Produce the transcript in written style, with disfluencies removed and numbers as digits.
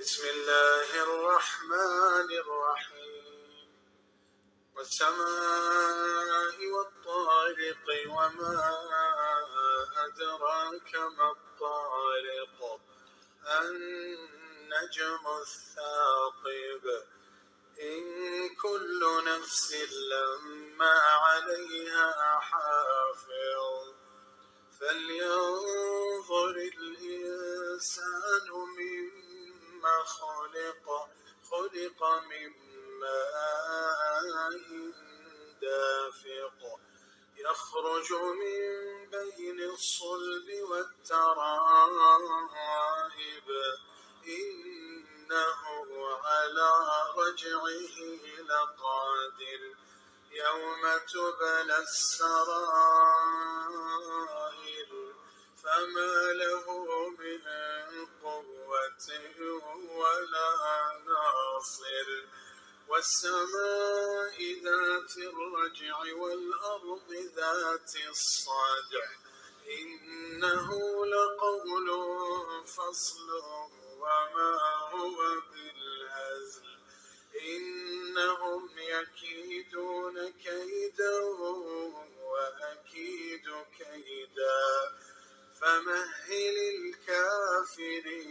بسم الله الرحمن الرحيم والسماء والطارق وما أدراك ما الطارق النجم الثاقب إن كل نفس لما عليها حافظ فلينظر الإنسان مما خلق من ماء دافق يخرج من بين الصلب والترائب إنه على رجعه لقادر يوم تبلى السرائر فما له من قوة ولا ناصر والسماء ذات الرجع والأرض ذات الصدع إنه لقول فصل وما هو بالهزل إنهم يكيدون كيدا وأكيد كيدا فمهل الكافرين